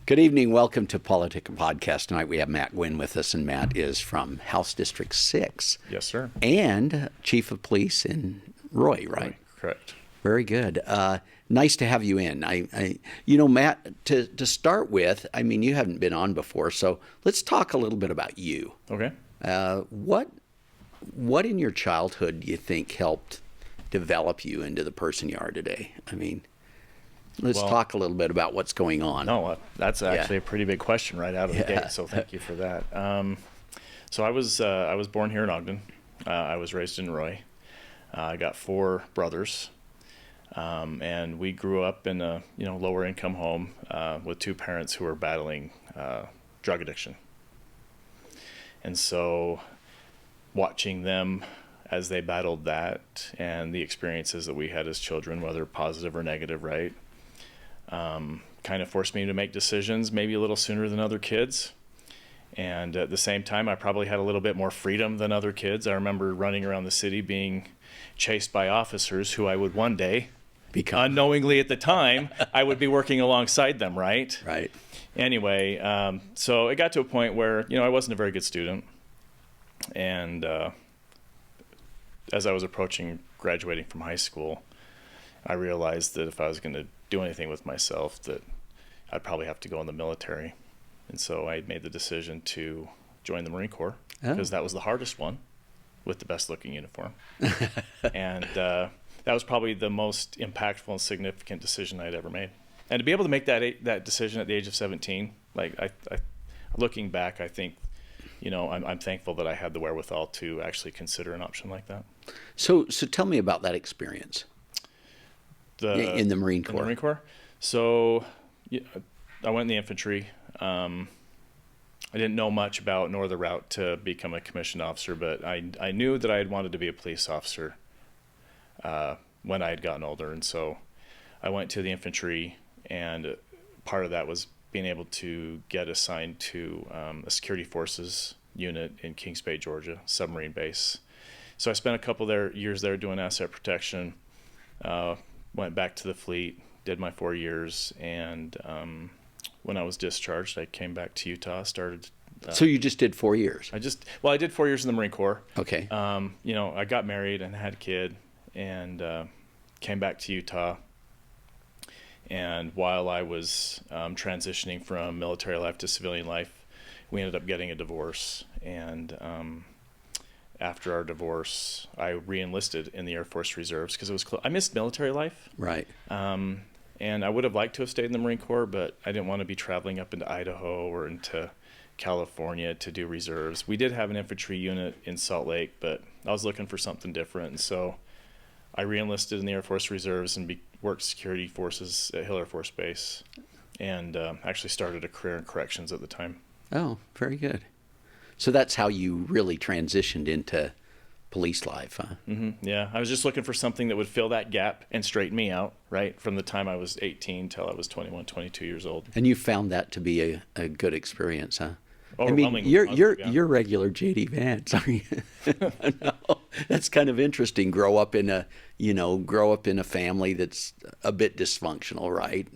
Good evening. Welcome to PoliticIt podcast. Tonight we have Matt Gwynn with us, and Matt is from House District 6. Yes, sir. And Chief of Police in Roy, right? Correct. Very good. Nice to have you in. Matt, to start with, I mean, you haven't been on before, so let's talk a little bit about you. Okay. What in your childhood do you think helped develop you into the person you are today? I mean, let's talk a little bit about what's going on. No, that's actually a pretty big question right out of the gate, so thank you for that. So I was born here in Ogden. I was raised in Roy. I got 4 brothers, and we grew up in a lower income home with 2 parents who were battling drug addiction. And so watching them as they battled that and the experiences that we had as children, whether positive or negative, right, kind of forced me to make decisions maybe a little sooner than other kids. And at the same time, I probably had a little bit more freedom than other kids. I remember running around the city being chased by officers who I would one day, unknowingly at the time, I would be working alongside them, right? Right. Anyway, so it got to a point where, I wasn't a very good student. And as I was approaching graduating from high school, I realized that if I was going to do anything with myself, that I'd probably have to go in the military. And so I made the decision to join the Marine Corps because that was the hardest one with the best looking uniform. And that was probably the most impactful and significant decision I'd ever made. And to be able to make that decision at the age of 17, like I looking back, I think, I'm thankful that I had the wherewithal to actually consider an option like that. So tell me about that experience. In the Marine Corps. In the Marine Corps. So I went in the infantry. I didn't know much about nor the route to become a commissioned officer, but I knew that I had wanted to be a police officer when I had gotten older. And so I went to the infantry, and part of that was being able to get assigned to a security forces unit in Kings Bay, Georgia, submarine base. So I spent a couple years there doing asset protection. Went back to the fleet, did my 4 years, and when I was discharged, I came back to Utah, started... So you just did 4 years? I did 4 years in the Marine Corps. Okay. I got married and had a kid, and came back to Utah. And while I was transitioning from military life to civilian life, we ended up getting a divorce, and after our divorce, I re-enlisted in the Air Force Reserves because it was I missed military life. Right. And I would have liked to have stayed in the Marine Corps, but I didn't want to be traveling up into Idaho or into California to do reserves. We did have an infantry unit in Salt Lake, but I was looking for something different. And so I re-enlisted in the Air Force Reserves and worked security forces at Hill Air Force Base, and actually started a career in corrections at the time. Oh, very good. So that's how you really transitioned into police life, huh? Mm-hmm. Yeah, I was just looking for something that would fill that gap and straighten me out, right, from the time I was 18 till I was 21, 22 years old. And you found that to be a good experience, huh? I mean, you're regular J.D. Vance. I mean, no, that's kind of interesting. Grow up in a family that's a bit dysfunctional, right?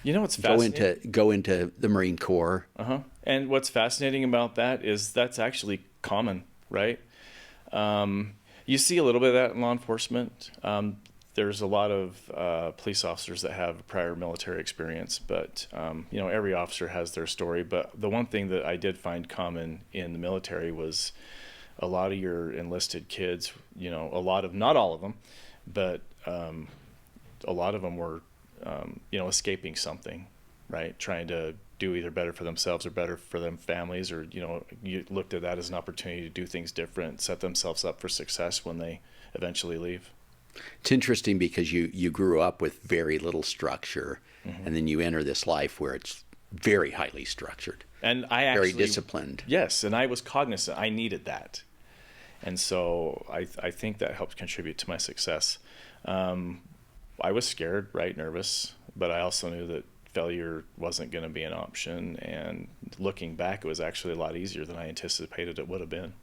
What's fascinating? Go into the Marine Corps. And what's fascinating about that is that's actually common, right? You see a little bit of that in law enforcement. There's a lot of police officers that have prior military experience, but every officer has their story. But the one thing that I did find common in the military was a lot of your enlisted kids. Not all of them, but a lot of them were escaping something, right? Trying to do either better for themselves or better for them families, or you looked at that as an opportunity to do things different, set themselves up for success when they eventually leave. It's interesting because you grew up with very little structure, and then you enter this life where it's very highly structured and very disciplined. Yes, and I was cognizant I needed that, and so I think that helped contribute to my success. I was scared, right, nervous, but I also knew that failure wasn't going to be an option, and looking back, it was actually a lot easier than I anticipated it would have been.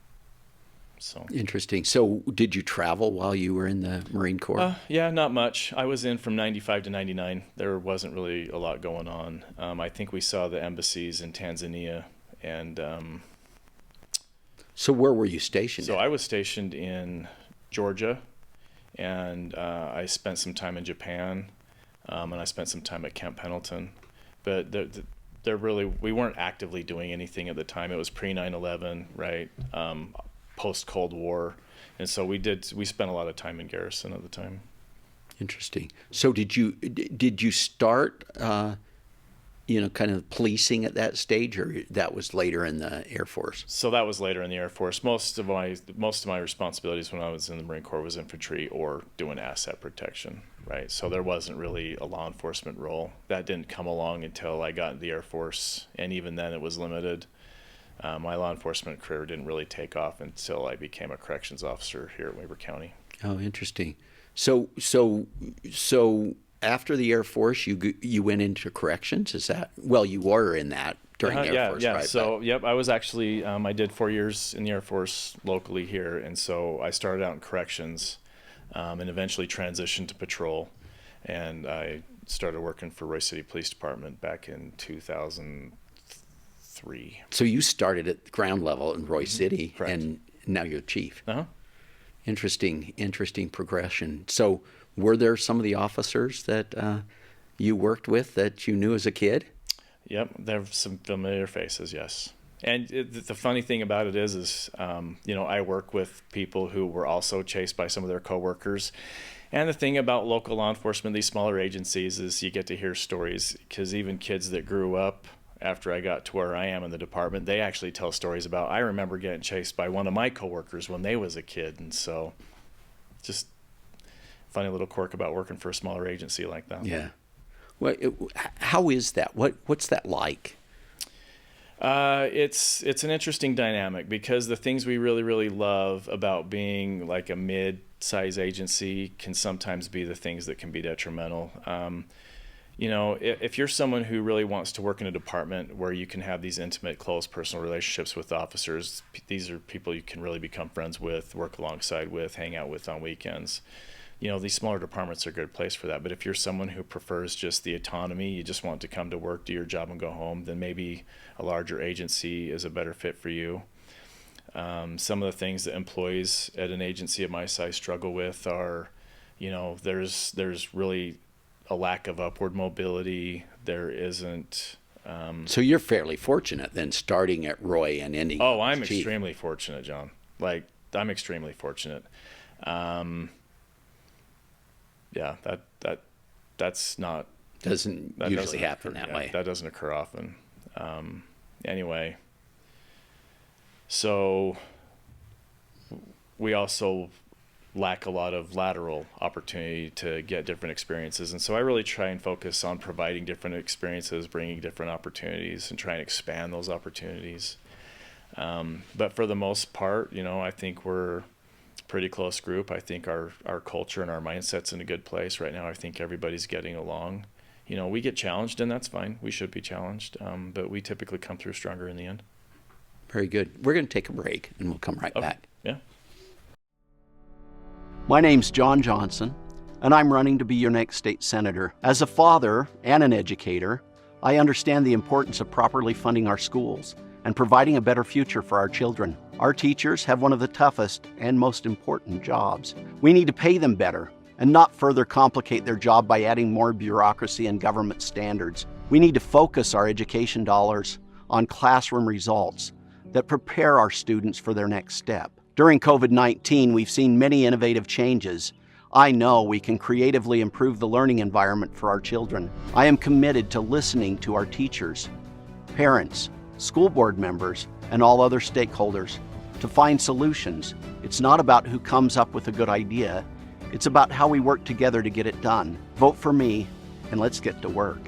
So Interesting. So did you travel while you were in the Marine Corps? Yeah, not much. I was in from 95 to 99. There wasn't really a lot going on. I think we saw the embassies in Tanzania and So where were you stationed so at? I was stationed in Georgia, and I spent some time in Japan, and I spent some time at Camp Pendleton. But we weren't actively doing anything at the time. It was pre 9/11, right? Post Cold War, and so we spent a lot of time in garrison at the time. Interesting. So did you start kind of policing at that stage, or that was later in the Air Force? So that was later in the Air Force. Most of my responsibilities when I was in the Marine Corps was infantry or doing asset protection, right? So there wasn't really a law enforcement role. That didn't come along until I got in the Air Force, and even then it was limited. My law enforcement career didn't really take off until I became a corrections officer here at Weber County. Oh, interesting. So after the Air Force, you went into corrections. Is that you were in that during the Air Force, yeah. right? So yep, I was actually I did 4 years in the Air Force locally here, and so I started out in corrections, and eventually transitioned to patrol, and I started working for Roy City Police Department back in 2003. So you started at the ground level in Roy City, Correct. and now you're chief. Uh-huh. Interesting progression. So were there some of the officers that you worked with that you knew as a kid? Yep, there's some familiar faces, yes. And the funny thing about it is I work with people who were also chased by some of their coworkers. And the thing about local law enforcement, these smaller agencies, is you get to hear stories, because even kids that grew up after I got to where I am in the department, they actually tell stories about, I remember getting chased by one of my coworkers when they was a kid. And so just funny little quirk about working for a smaller agency like that. Yeah. Well, how is that? What's that like? It's an interesting dynamic, because the things we really, really love about being like a mid-size agency can sometimes be the things that can be detrimental. If you're someone who really wants to work in a department where you can have these intimate, close personal relationships with officers, these are people you can really become friends with, work alongside with, hang out with on weekends. These smaller departments are a good place for that. But if you're someone who prefers just the autonomy, you just want to come to work, do your job, and go home, then maybe a larger agency is a better fit for you. Some of the things that employees at an agency of my size struggle with are, there's really a lack of upward mobility. There isn't. So you're fairly fortunate then, starting at Roy and ending. Oh, I'm chief. extremely fortunate, John. I'm extremely fortunate. Yeah, that's not Doesn't usually happen that way. That doesn't occur often. Anyway, so we also lack a lot of lateral opportunity to get different experiences, and so I really try and focus on providing different experiences, bringing different opportunities, and trying to expand those opportunities. But for the most part, I think we're a pretty close group. I think our culture and our mindset's in a good place right now. I think everybody's getting along. We get challenged, and that's fine. We should be challenged, but we typically come through stronger in the end. Very good. We're going to take a break, and we'll come right back. Yeah. My name's John Johnson, and I'm running to be your next state senator. As a father and an educator, I understand the importance of properly funding our schools and providing a better future for our children. Our teachers have one of the toughest and most important jobs. We need to pay them better and not further complicate their job by adding more bureaucracy and government standards. We need to focus our education dollars on classroom results that prepare our students for their next step. During COVID-19, we've seen many innovative changes. I know we can creatively improve the learning environment for our children. I am committed to listening to our teachers, parents, school board members, and all other stakeholders to find solutions. It's not about who comes up with a good idea. It's about how we work together to get it done. Vote for me, and let's get to work.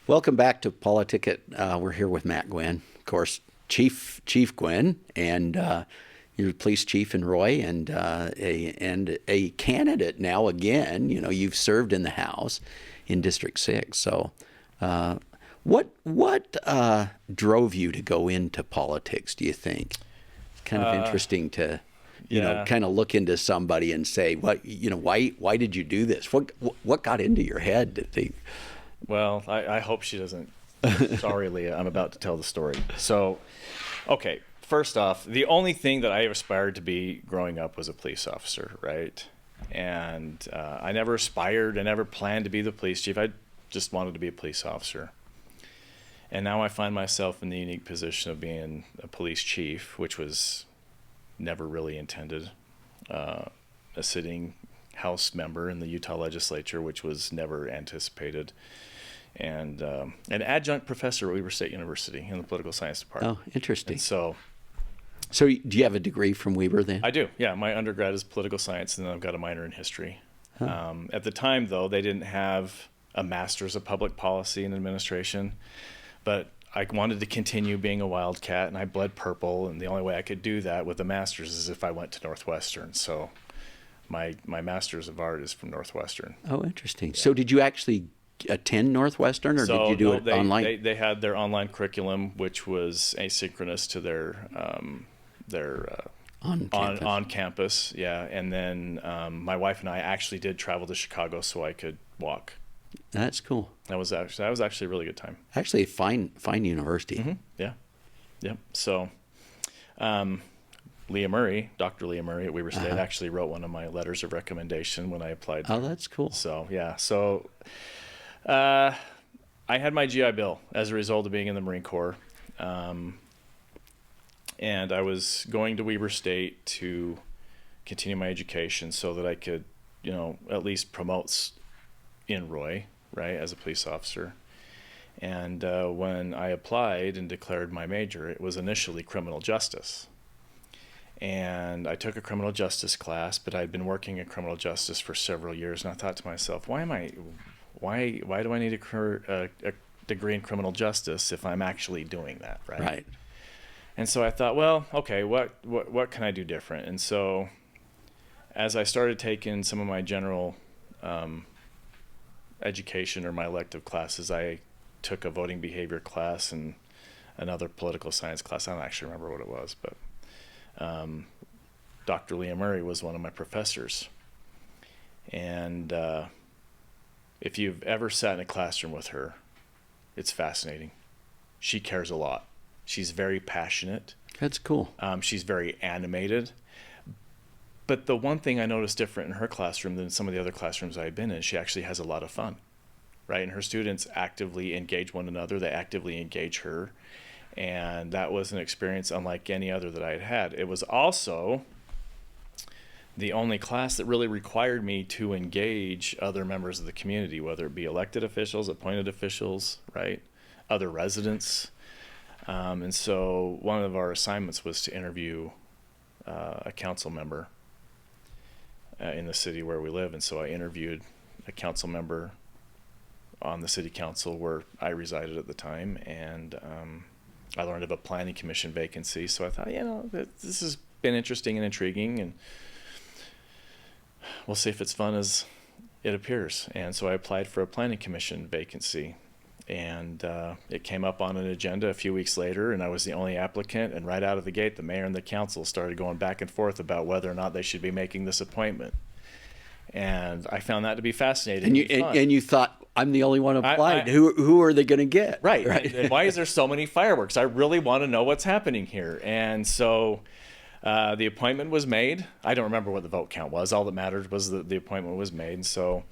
Welcome back to PoliticIt. We're here with Matt Gwynn, of course, Chief Gwynn, and you're the police chief in Roy, and a candidate now again. You've served in the House in District 6. So, What drove you to go into politics, do you think? It's kind of interesting to, you know, kind of look into somebody and say, why did you do this? What got into your head to think? Well, I hope she doesn't. Sorry, Leah, I'm about to tell the story. So, okay, first off, the only thing that I aspired to be growing up was a police officer, right? And I never aspired, I never planned to be the police chief. I just wanted to be a police officer. And now I find myself in the unique position of being a police chief, which was never really intended. A sitting House member in the Utah legislature, which was never anticipated. And an adjunct professor at Weber State University in the political science department. Oh, interesting. And so do you have a degree from Weber then? I do, yeah. My undergrad is political science, and then I've got a minor in history. Huh. At the time, though, they didn't have a master's of public policy and administration, but I wanted to continue being a wildcat, and I bled purple, and the only way I could do that with a master's is if I went to Northwestern. So my master's of art is from Northwestern. Oh, interesting. Yeah. So did you actually attend Northwestern, or did you do it online? They had their online curriculum, which was asynchronous to their on campus, yeah. And then my wife and I actually did travel to Chicago so I could walk. That's cool. That was actually a really good time. Actually, a fine university. Mm-hmm. Yeah, yep. So, Dr. Leah Murray at Weber State actually wrote one of my letters of recommendation when I applied. Oh, that's cool. So yeah, I had my GI Bill as a result of being in the Marine Corps. And I was going to Weber State to continue my education so that I could, at least promote in Roy, right, as a police officer. And when I applied and declared my major, it was initially criminal justice. And I took a criminal justice class, but I'd been working in criminal justice for several years, and I thought to myself, why do I need a degree in criminal justice if I'm actually doing that, right? Right. And so I thought, well, okay, what can I do different? And so as I started taking some of my general education or my elective classes, I took a voting behavior class and another political science class. I don't actually remember what it was, but Dr. Leah Murray was one of my professors. And if you've ever sat in a classroom with her, it's fascinating. She cares a lot. She's very passionate. That's cool. She's very animated. But the one thing I noticed different in her classroom than some of the other classrooms I've been in, she actually has a lot of fun, right? And her students actively engage one another. They actively engage her. And that was an experience unlike any other that I had had. It was also the only class that really required me to engage other members of the community, whether it be elected officials, appointed officials, right? Other residents. And so one of our assignments was to interview a council member in the city where we live. And so I interviewed a council member on the city council where I resided at the time. And I learned of a planning commission vacancy. So I thought, this has been interesting and intriguing, and we'll see if it's fun as it appears. And so I applied for a planning commission vacancy. And it came up on an agenda a few weeks later, and I was the only applicant. And right out of the gate, the mayor and the council started going back and forth about whether or not they should be making this appointment. And I found that to be fascinating. And you thought, I'm the only one applied. Who are they going to get? Right. And why is there so many fireworks? I really want to know what's happening here. And so the appointment was made. I don't remember what the vote count was. All that mattered was that the appointment was made. And so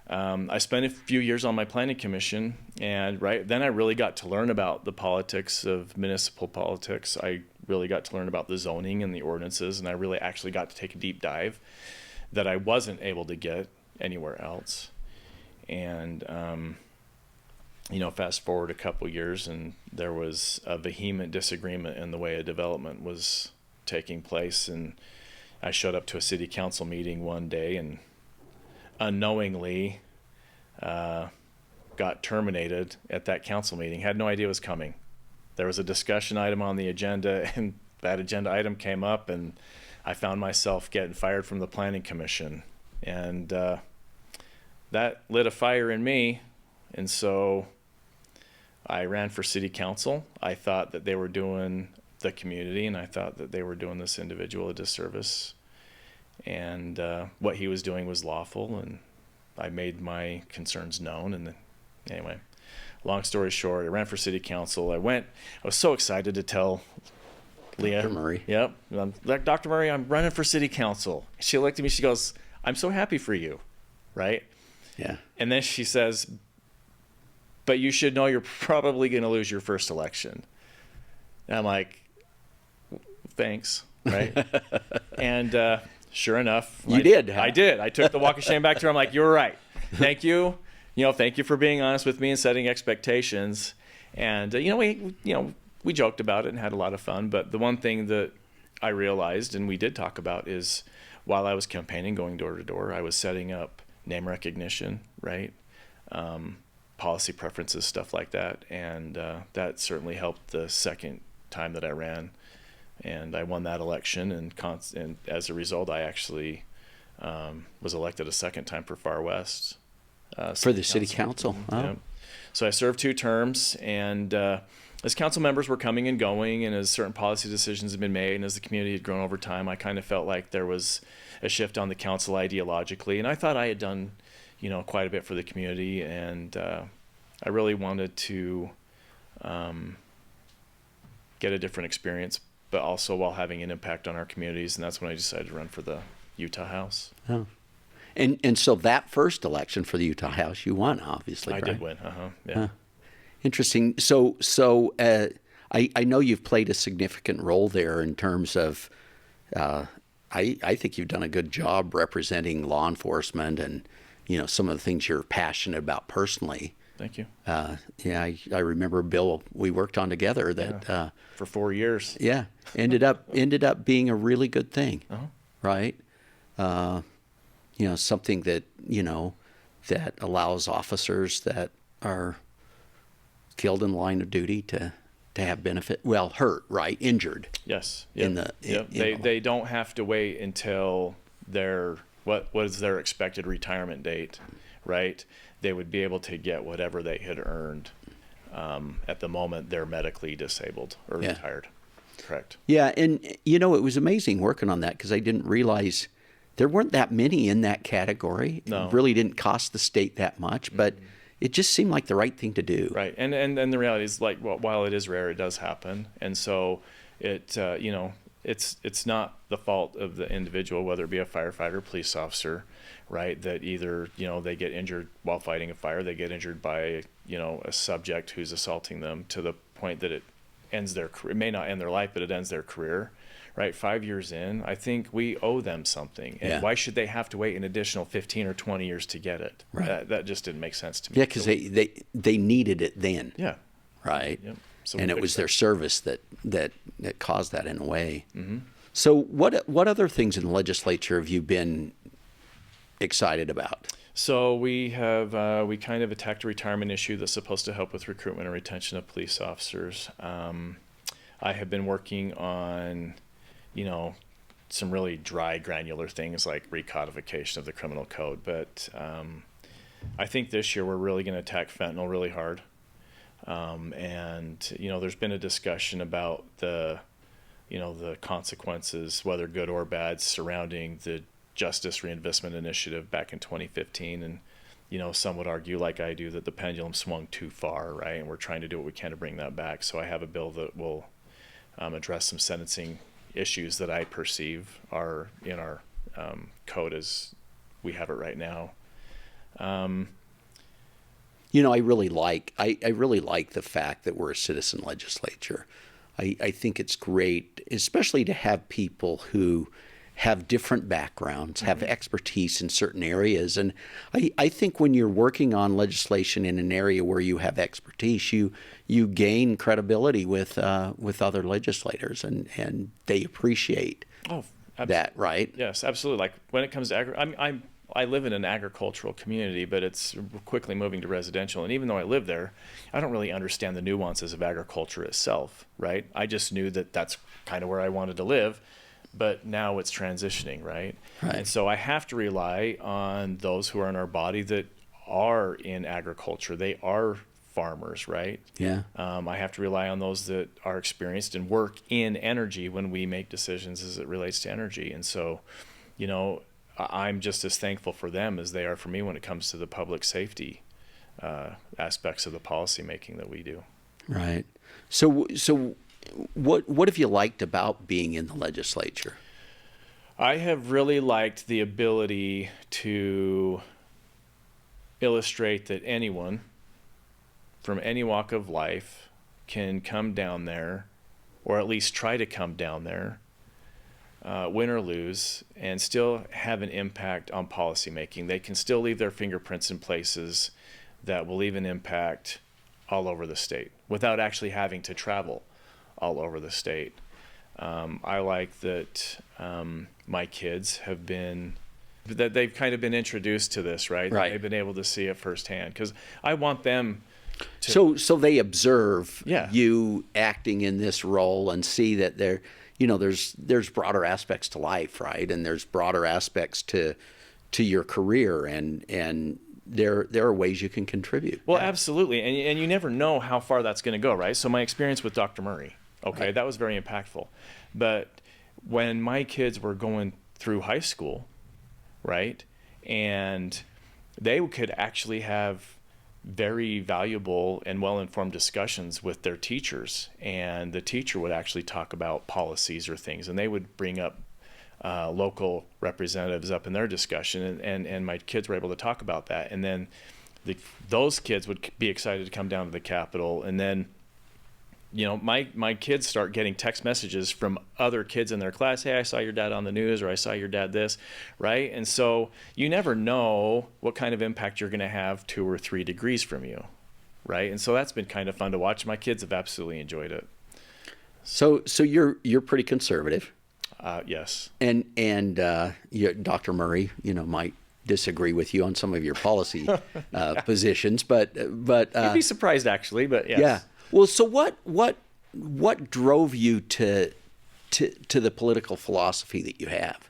I spent a few years on my planning commission, and then I really got to learn about the politics of municipal politics. I really got to learn about the zoning and the ordinances, and I really actually got to take a deep dive that I wasn't able to get anywhere else. And fast forward a couple years, and there was a vehement disagreement in the way a development was taking place. And I showed up to a city council meeting one day and unknowingly got terminated at that council meeting. Had no idea it was coming. There was a discussion item on the agenda, and that agenda item came up, and I found myself getting fired from the planning commission. And that lit a fire in me. And so I ran for city council. I thought that they were doing the community, and I thought that they were doing this individual a disservice. And what he was doing was lawful, and I made my concerns known. And then, anyway, long story short, I ran for city council. I was so excited to tell Leah. Dr. Murray. Yep. Dr. Murray, I'm running for city council. She looked at me, she goes, I'm so happy for you, right? Yeah. And then she says, but you should know you're probably going to lose your first election. And I'm like, thanks, right? And sure enough, You did, huh? I did. I took the walk of shame back to her. I'm like, you're right. Thank you. Thank you for being honest with me and setting expectations. And we joked about it and had a lot of fun. But the one thing that I realized, and we did talk about, is while I was campaigning, going door to door, I was setting up name recognition, right? Policy preferences, stuff like that. And that certainly helped the second time that I ran. And I won that election. And as a result, I actually was elected a second time for Far West. For the city council. Oh. Yeah. So I served 2 terms, and as council members were coming and going, and as certain policy decisions had been made, and as the community had grown over time, I kind of felt like there was a shift on the council ideologically, and I thought I had done, quite a bit for the community, and I really wanted to get a different experience, but also while having an impact on our communities, and that's when I decided to run for the Utah House. Oh. And so that first election for the Utah House, you won, obviously, I right? did win, yeah. Interesting. So I know you've played a significant role there in terms of, I think you've done a good job representing law enforcement and, some of the things you're passionate about personally. Thank you. I remember a bill we worked on together that for 4 years. Yeah, ended up being a really good thing, right? Something that that allows officers that are killed in the line of duty to have benefit. Well, hurt, right? Injured. Yes. Yep. They don't have to wait until what is their expected retirement date, right? They would be able to get whatever they had earned at the moment they're medically disabled or retired. Correct. Yeah, and it was amazing working on that because I didn't realize there weren't that many in that category. No. It really didn't cost the state that much, but it just seemed like the right thing to do. Right, and the reality is, like, while it is rare, it does happen, and so it it's not the fault of the individual, whether it be a firefighter or police officer, right? That either they get injured while fighting a fire, they get injured by a subject who's assaulting them to the point that it ends their career. It may not end their life, but it ends their career. Right, 5 years in, I think we owe them something. And why should they have to wait an additional 15 or 20 years to get it? Right. That just didn't make sense to me. Yeah, because they needed it then. Yeah. Right. Yep. So and it was their service that caused that in a way. Mm-hmm. So what other things in the legislature have you been excited about? So we have we kind of attacked a retirement issue that's supposed to help with recruitment and retention of police officers. I have been working on some really dry, granular things like recodification of the criminal code. But I think this year we're really going to attack fentanyl really hard. And there's been a discussion about the consequences, whether good or bad, surrounding the Justice Reinvestment Initiative back in 2015. And, some would argue, like I do, that the pendulum swung too far, right? And we're trying to do what we can to bring that back. So I have a bill that will address some sentencing issues that I perceive are in our code as we have it right now. I really like the fact that we're a citizen legislature. I think it's great, especially to have people who have different backgrounds, have expertise in certain areas. And I think when you're working on legislation in an area where you have expertise, you gain credibility with other legislators, and they appreciate that, right? Yes, absolutely. Like when it comes to I live in an agricultural community, but it's quickly moving to residential. And even though I live there, I don't really understand the nuances of agriculture itself, right? I just knew that that's kind of where I wanted to live. But now it's transitioning, right? And so I have to rely on those who are in our body that are in agriculture. They are farmers, right? Yeah. I have to rely on those that are experienced and work in energy when we make decisions as it relates to energy. And so, I'm just as thankful for them as they are for me when it comes to the public safety aspects of the policy making that we do. Right. So what have you liked about being in the legislature? I have really liked the ability to illustrate that anyone from any walk of life can come down there, or at least try to come down there, win or lose, and still have an impact on policy making. They can still leave their fingerprints in places that will leave an impact all over the state without actually having to travel all over the state. I like that my kids that they've kind of been introduced to this, right? Right. They've been able to see it firsthand, because I want them to. So they observe Yeah. you acting in this role and see that there's broader aspects to life, right? And there's broader aspects to your career, and there are ways you can contribute. Well, absolutely, and you never know how far that's going to go, right? So my experience with Dr. Murray, okay, Right. that was very impactful. But when my kids were going through high school, right, and they could actually have very valuable and well-informed discussions with their teachers, and the teacher would actually talk about policies or things, and they would bring up local representatives up in their discussion, and my kids were able to talk about that, and then those kids would be excited to come down to the Capitol, and then my kids start getting text messages from other kids in their class. Hey, I saw your dad on the news, or I saw your dad this, right? And so you never know what kind of impact you're going to have 2 or 3 degrees from you, right? And so that's been kind of fun to watch. My kids have absolutely enjoyed it. So you're pretty conservative, Yes. and Dr. Murray, might disagree with you on some of your policy positions, but You'd be surprised, actually, but yes. yeah. Well, so what drove you to the political philosophy that you have?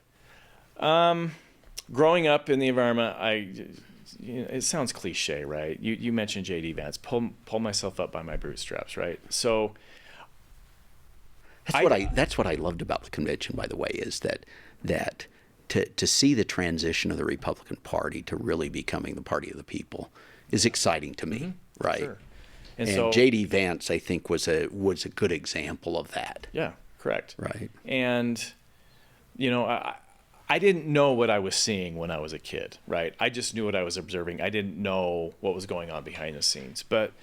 Growing up in the environment, it sounds cliche, right? You mentioned J.D. Vance, pull myself up by my bootstraps, right? So that's what I loved about the convention, by the way, is that to see the transition of the Republican Party to really becoming the party of the people is exciting to me, right? Sure. And so J.D. Vance, I think, was a good example of that. Yeah, correct. Right. And I didn't know what I was seeing when I was a kid, right? I just knew what I was observing. I didn't know what was going on behind the scenes. But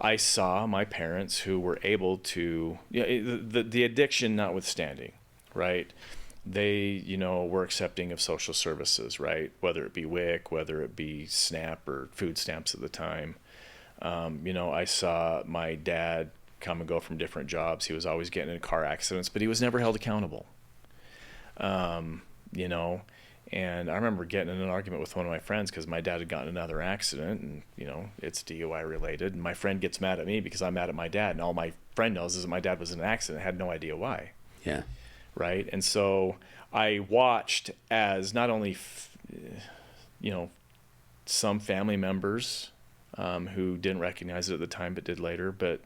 I saw my parents who were able to, the addiction notwithstanding, right? They, were accepting of social services, right? Whether it be WIC, whether it be SNAP or food stamps at the time. I saw my dad come and go from different jobs. He was always getting in car accidents, but he was never held accountable. And I remember getting in an argument with one of my friends because my dad had gotten in another accident, and, it's DUI related. And my friend gets mad at me because I'm mad at my dad. And all my friend knows is that my dad was in an accident, had no idea why. Yeah. Right. And so I watched as not only, some family members who didn't recognize it at the time but did later, but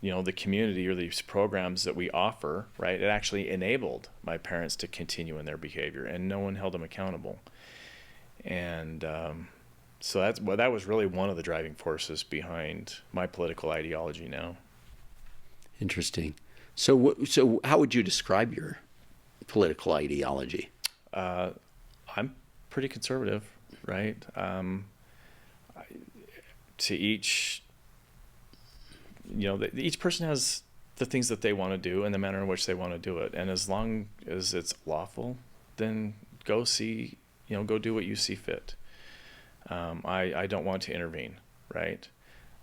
the community or these programs that we offer, right, it actually enabled my parents to continue in their behavior, and no one held them accountable. And so that was really one of the driving forces behind my political ideology now. Interesting. So how would you describe your political ideology? I'm pretty conservative, right? To each, each person has the things that they want to do and the manner in which they want to do it. And as long as it's lawful, then go do what you see fit. I don't want to intervene, right?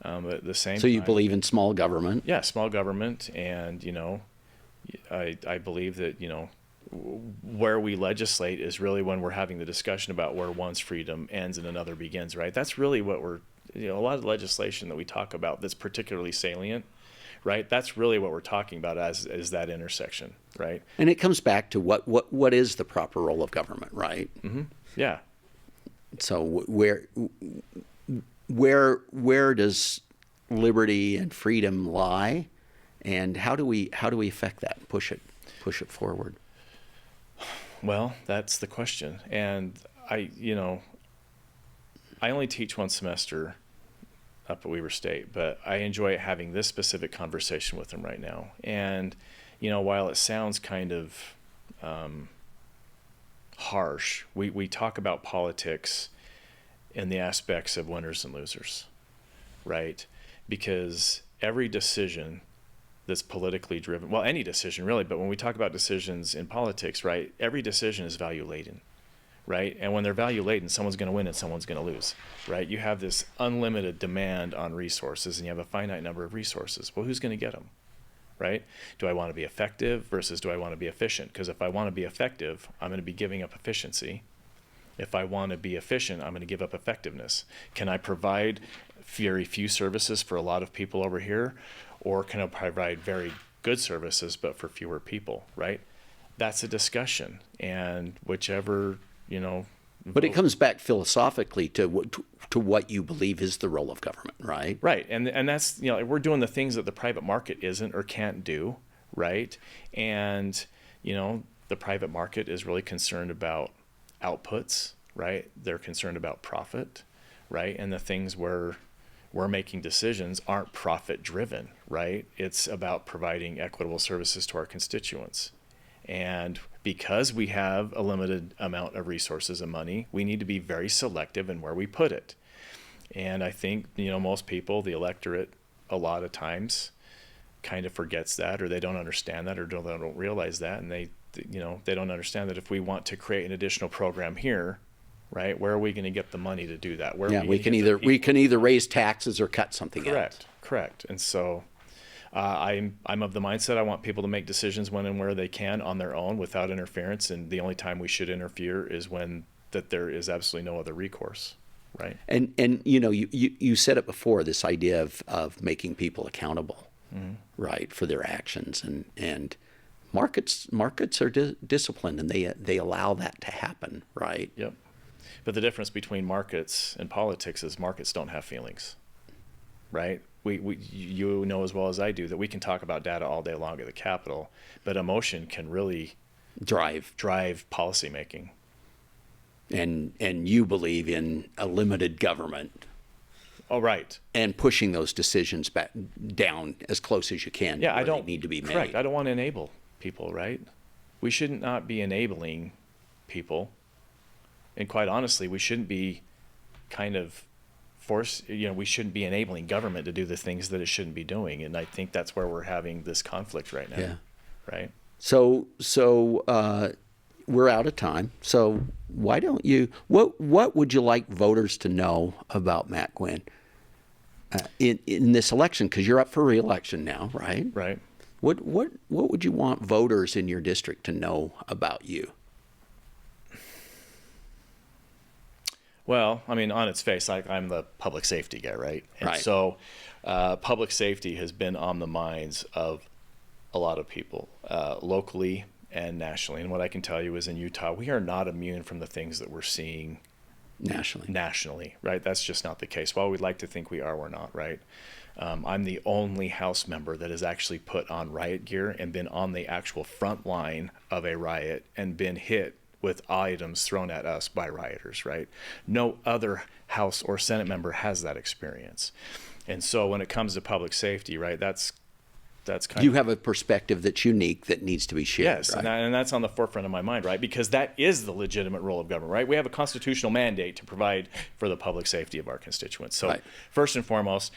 But at the same time. So you believe in small government? Yeah, small government. And, I believe that, where we legislate is really when we're having the discussion about where one's freedom ends and another begins, right? That's really what a lot of legislation that we talk about that's particularly salient, right? That's really what we're talking about as that intersection, right? And it comes back to what is the proper role of government, right? Mm-hmm. Yeah. So where does liberty and freedom lie, and how do we affect that, push it forward? Well, that's the question. And I only teach one semester up at Weber State, but I enjoy having this specific conversation with them right now. And, while it sounds kind of harsh, we talk about politics in the aspects of winners and losers, right? Because every decision that's politically driven, well, any decision really, but when we talk about decisions in politics, right, every decision is value laden, right? And when they're value laden, someone's going to win and someone's going to lose, right? You have this unlimited demand on resources and you have a finite number of resources. Well, who's going to get them, right? Do I want to be effective versus do I want to be efficient? Because if I want to be effective, I'm going to be giving up efficiency. If I want to be efficient, I'm going to give up effectiveness. Can I provide very few services for a lot of people over here? Or can I provide very good services but for fewer people, right? That's a discussion. And whichever, But it comes back philosophically to what you believe is the role of government, right? Right. And that's, we're doing the things that the private market isn't or can't do, right? And, the private market is really concerned about outputs, right? They're concerned about profit, right? And the things where we're making decisions aren't profit driven, right? It's about providing equitable services to our constituents. And because we have a limited amount of resources and money, we need to be very selective in where we put it. And I think, most people, the electorate, a lot of times kind of forgets that, or they don't understand that, or they don't realize that. And they don't understand that if we want to create an additional program here, right, where are we going to get the money to do that? We can either raise taxes or cut something else. Correct. And so I'm of the mindset I want people to make decisions when and where they can on their own without interference, and the only time we should interfere is when that there is absolutely no other recourse, right? And you said it before, this idea of making people accountable, right, for their actions, and markets are disciplined, and they allow that to happen, right? Yep. But the difference between markets and politics is markets don't have feelings, right? You know as well as I do that we can talk about data all day long at the Capitol, but emotion can really drive policy making. And you believe in a limited government. Oh, right. And pushing those decisions back down as close as you can. Yeah, to where they need to be made. Correct. I don't want to enable people, right? We should not be enabling people. And quite honestly, we shouldn't be kind of we shouldn't be enabling government to do the things that it shouldn't be doing. And I think that's where we're having this conflict right now. Yeah. Right. So we're out of time. So why don't you, what would you like voters to know about Matt Gwynn in this election? Because you're up for reelection now, right? Right. What would you want voters in your district to know about you? Well, I mean, on its face, I'm the public safety guy, right? And right. So public safety has been on the minds of a lot of people, locally and nationally. And what I can tell you is in Utah, we are not immune from the things that we're seeing nationally, right? That's just not the case. While we'd like to think we are, we're not, right? I'm the only House member that has actually put on riot gear and been on the actual front line of a riot and been hit with items thrown at us by rioters, right? No other House or Senate member has that experience. And so when it comes to public safety, right, that's kind you have a perspective that's unique that needs to be shared. Yes, right? and that's on the forefront of my mind, right? Because that is the legitimate role of government, right? We have a constitutional mandate to provide for the public safety of our constituents. So First and foremost,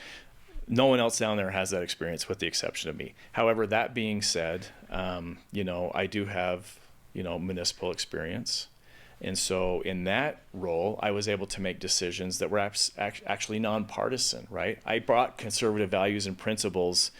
no one else down there has that experience with the exception of me. However, that being said, I do have municipal experience. And so in that role, I was able to make decisions that were actually nonpartisan, right? I brought conservative values and principles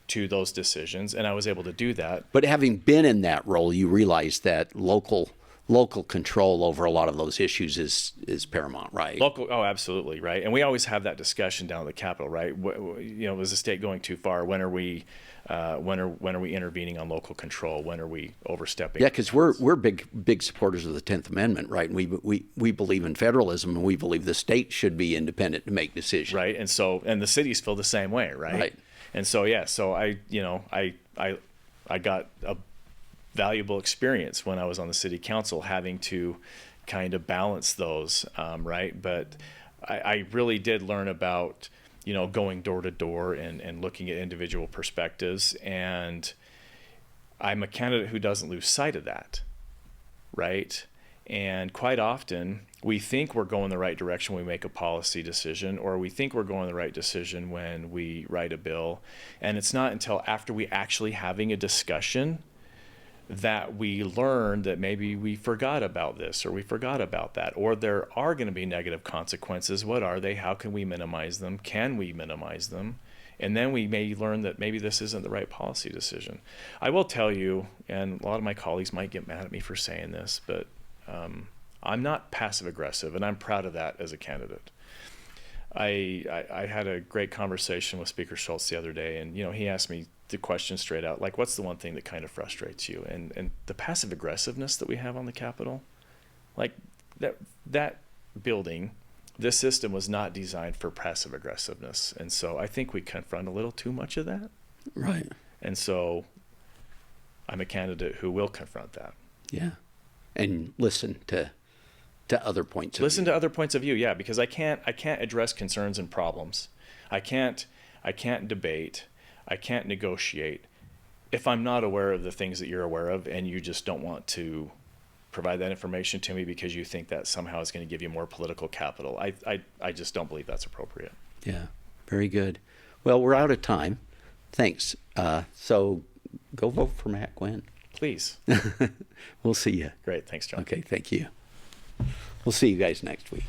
to those decisions, and I was able to do that. But having been in that role, you realize that local local control over a lot of those issues is paramount, right? Local, oh, absolutely, right. And we always have that discussion down at the Capitol, right? Is the state going too far? When are we intervening on local control? When are we overstepping? Yeah, because we're big supporters of the 10th Amendment, right? And we believe in federalism, and we believe the state should be independent to make decisions, right? And the cities feel the same way, right? Right. And so I got a valuable experience when I was on the city council, having to kind of balance those, right? But I really did learn about, going door to door and looking at individual perspectives. And I'm a candidate who doesn't lose sight of that, right? And quite often we think we're going the right direction when we make a policy decision, or we think we're going the right decision when we write a bill. And it's not until after we actually having a discussion that we learn that maybe we forgot about this or we forgot about that, or there are going to be negative consequences. What are they? How can we minimize them? Can we minimize them? And then we may learn that maybe this isn't the right policy decision. I will tell you, and a lot of my colleagues might get mad at me for saying this, but I'm not passive aggressive, and I'm proud of that as a candidate. I had a great conversation with Speaker Schultz the other day, and he asked me the question straight out, like, what's the one thing that kind of frustrates you? And the passive aggressiveness that we have on the Capitol, like that building, this system was not designed for passive aggressiveness, and so I think we confront a little too much of that. Right. And so I'm a candidate who will confront that. Yeah. And listen to other points of view. Listen to other points of view, yeah, because I can't address concerns and problems. I can't debate. I can't negotiate if I'm not aware of the things that you're aware of, and you just don't want to provide that information to me because you think that somehow is going to give you more political capital. I just don't believe that's appropriate. Yeah, very good. Well, we're out of time. Thanks. So go vote for Matt Gwynn. Please. We'll see you. Great. Thanks, John. Okay, thank you. We'll see you guys next week.